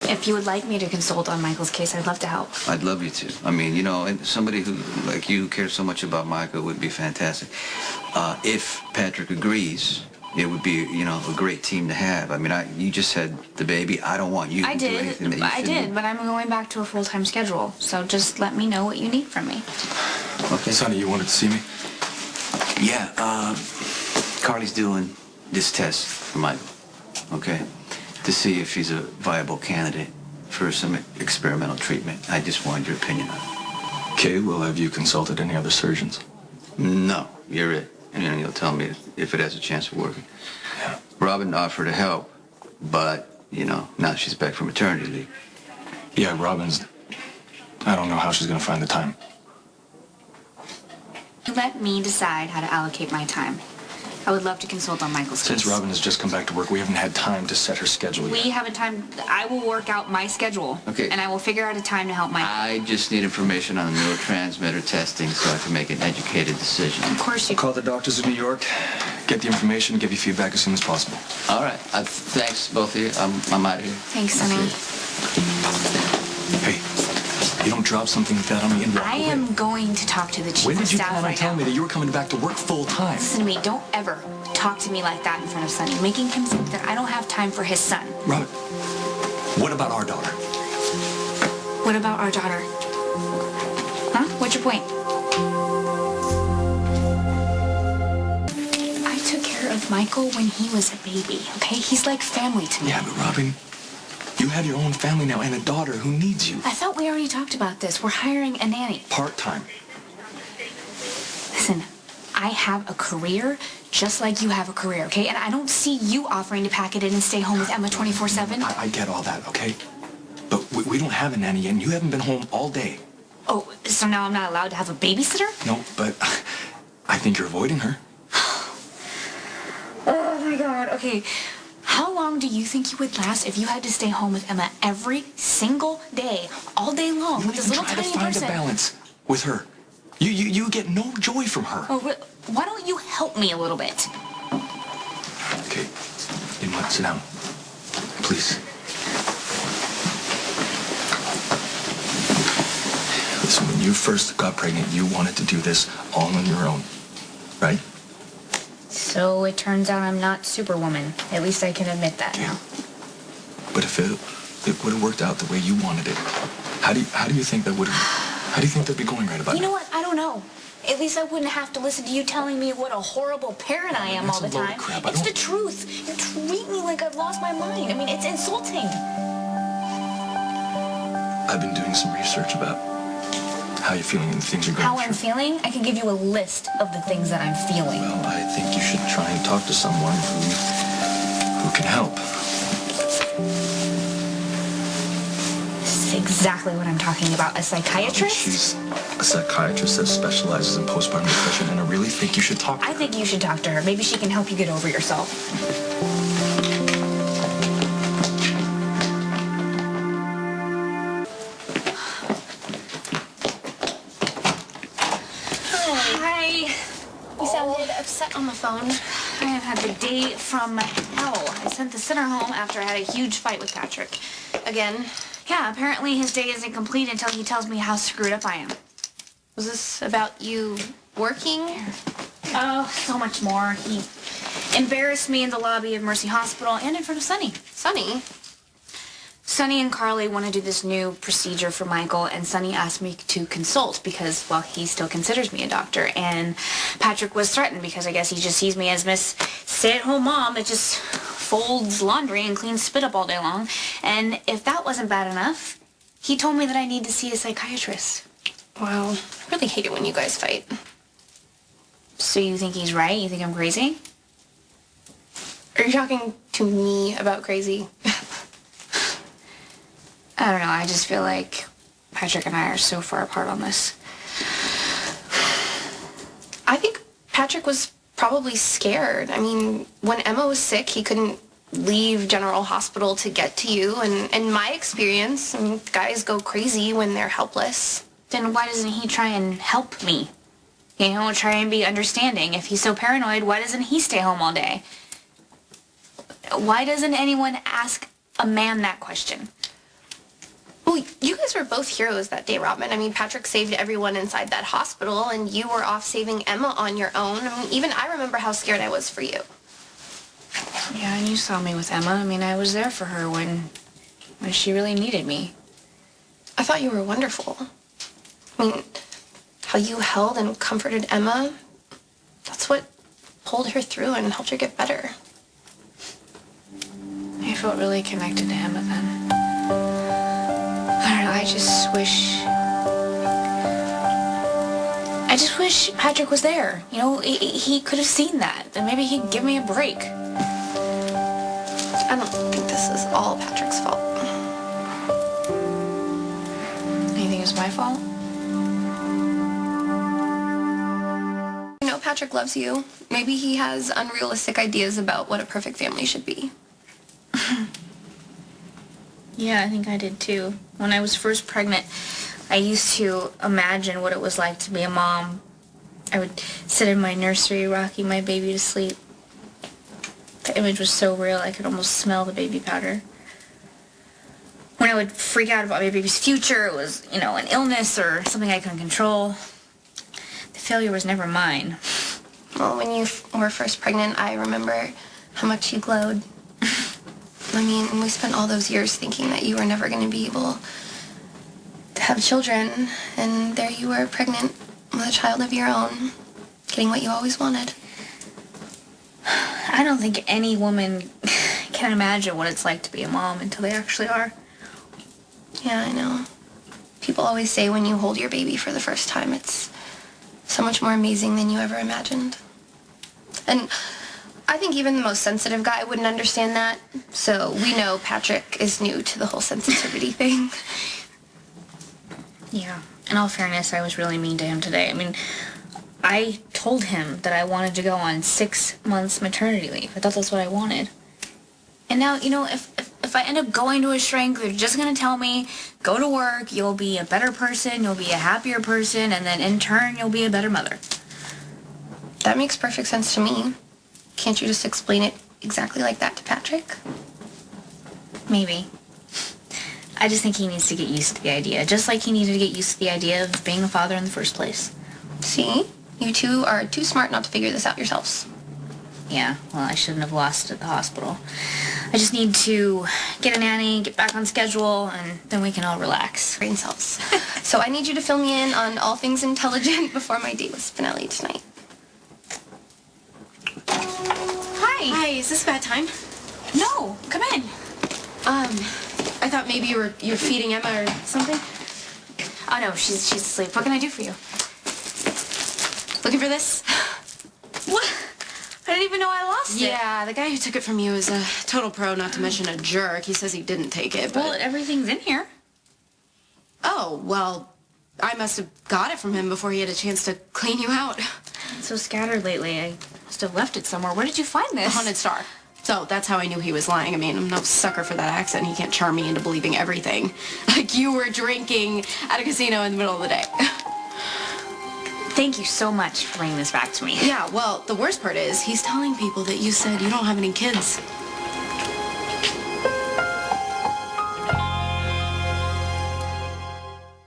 If you would like me to consult on Michael's case, I'd love to help. I'd love you to. I mean, you know, and somebody who, like you, cares so much about Michael would be fantastic. If Patrick agrees, it would be, you know, a great team to have. I mean, you just had the baby. I don't want you to do anything that you shouldn't. I did, but I'm going back to a full-time schedule. So just let me know what you need from me. Okay. Sonny, you wanted to see me? Yeah, Carly's doing this test for Michael, okay? To see if he's a viable candidate for some experimental treatment. I just wanted your opinion on it. Okay, well, have you consulted any other surgeons? No, you're it. And then you'll tell me if it has a chance of working. Yeah. Robin offered to help, but, you know, now she's back from maternity leave. Yeah, Robin's... I don't know how she's gonna find the time. Let me decide how to allocate my time. I would love to consult on Michael's case. Since Robin has just come back to work, we haven't had time to set her schedule yet. We haven't time. I will work out my schedule. Okay. And I will figure out a time to help Michael. I just need information on the neurotransmitter testing so I can make an educated decision. Of course you... Call the doctors in New York, get the information, give you feedback as soon as possible. All right. Thanks, both of you. I'm out of here. Thanks, Sonny. Hey, you don't drop something like that on me and walk I away. am going to talk to the chief When of did you staff plan on right telling now. me that you were coming back to work full time? Listen to me. Don't ever talk to me like that in front of Sonny, making him think that I don't have time for his son. Robin, what about our daughter? What about our daughter? Huh? What's your point? I took care of Michael when he was a baby, okay? He's like family to me. Yeah, but Robin, you have your own family now and a daughter who needs you. I thought we already talked about this. We're hiring a nanny. Part-time. Listen, I have a career just like you have a career, okay? And I don't see you offering to pack it in and stay home with Emma 24/7. I get all that, okay? But we don't have a nanny yet, and you haven't been home all day. Oh, so now I'm not allowed to have a babysitter? No, but I think you're avoiding her. Oh, my God. Okay, how long do you think you would last if you had to stay home with Emma every single day, all day long, You with this little try to tiny find person? a balance with her. You get no joy from her. Oh, why don't you help me a little bit? Okay, you know what? Sit down, please. Listen, when you first got pregnant, you wanted to do this all on your own, right? So it turns out I'm not Superwoman. At least I can admit that now. But if it would have worked out the way you wanted it, how do you think that would have? How do you think that'd be going right about now? You know what? I don't know. At least I wouldn't have to listen to you telling me what a horrible parent I am all the time. It's the truth. You treat me like I've lost my mind. I mean, it's insulting. I've been doing some research about how you're feeling and the things you're going How through. I'm feeling? I can give you a list of the things that I'm feeling. Well, I think you should try and talk to someone who can help. This is exactly what I'm talking about. A psychiatrist? She's a psychiatrist that specializes in postpartum depression, and I really think you should talk to her. I think you should talk to her. Maybe she can help you get over yourself. Hi. You sounded upset on the phone. I have had the day from hell. I sent the sitter home after I had a huge fight with Patrick. Again? Yeah, apparently his day isn't complete until he tells me how screwed up I am. Was this about you working? Oh, so much more. He embarrassed me in the lobby of Mercy Hospital and in front of Sonny. Sonny? Sonny and Carly want to do this new procedure for Michael, and Sonny asked me to consult because, well, he still considers me a doctor. And Patrick was threatened because I guess he just sees me as Miss Stay-at-Home Mom that just folds laundry and cleans spit up all day long. And if that wasn't bad enough, he told me that I need to see a psychiatrist. Wow, I really hate it when you guys fight. So you think he's right? You think I'm crazy? Are you talking to me about crazy? I don't know. I just feel like Patrick and I are so far apart on this. I think Patrick was probably scared. I mean, when Emma was sick, he couldn't leave General Hospital to get to you. And in my experience, I mean, guys go crazy when they're helpless. Then why doesn't he try and help me? You know, try and be understanding. If he's so paranoid, why doesn't he stay home all day? Why doesn't anyone ask a man that question? Well, you guys were both heroes that day, Robin. I mean, Patrick saved everyone inside that hospital, and you were off saving Emma on your own. I mean, even I remember how scared I was for you. Yeah, and you saw me with Emma. I mean, I was there for her when she really needed me. I thought you were wonderful. I mean, how you held and comforted Emma, that's what pulled her through and helped her get better. I felt really connected to Emma then. I don't know, I just wish Patrick was there. You know, he could have seen that. And maybe he'd give me a break. I don't think this is all Patrick's fault. You think it's my fault? I know Patrick loves you. Maybe he has unrealistic ideas about what a perfect family should be. Yeah, I think I did too. When I was first pregnant, I used to imagine what it was like to be a mom. I would sit in my nursery rocking my baby to sleep. The image was so real I could almost smell the baby powder. When I would freak out about my baby's future, it was, you know, an illness or something I couldn't control. The failure was never mine. Well, when you were first pregnant, I remember how much you glowed. I mean, we spent all those years thinking that you were never going to be able to have children, and there you were pregnant with a child of your own, getting what you always wanted. I don't think any woman can imagine what it's like to be a mom until they actually are. Yeah, I know. People always say when you hold your baby for the first time, it's so much more amazing than you ever imagined. And I think even the most sensitive guy wouldn't understand that. So we know Patrick is new to the whole sensitivity thing. Yeah. In all fairness, I was really mean to him today. I mean, I told him that I wanted to go on 6 months maternity leave. I thought that's what I wanted. And now, you know, if I end up going to a shrink, they're just going to tell me, go to work, you'll be a better person, you'll be a happier person, and then in turn, you'll be a better mother. That makes perfect sense to me. Can't you just explain it exactly like that to Patrick? Maybe. I just think he needs to get used to the idea, just like he needed to get used to the idea of being a father in the first place. See? You two are too smart not to figure this out yourselves. Yeah, well, I shouldn't have lost it at the hospital. I just need to get a nanny, get back on schedule, and then we can all relax. Brain cells. So I need you to fill me in on all things intelligent before my date with Spinelli tonight. Hi, is this a bad time? No, come in. I thought maybe you're feeding Emma or something. Oh, no, she's asleep. What can I do for you? Looking for this? What? I didn't even know I lost it. Yeah, the guy who took it from you is a total pro, not to mention a jerk. He says he didn't take it, but... Well, everything's in here. Oh, well, I must have got it from him before he had a chance to clean you out. I'm so scattered lately. I must have left it somewhere. Where did you find The this? Haunted Star. So that's how I knew he was lying. I mean, I'm no sucker for that accent. He can't charm me into believing everything. Like you were drinking at a casino in the middle of the day. Thank you so much for bringing this back to me. Yeah, well, the worst part is he's telling people that you said you don't have any kids.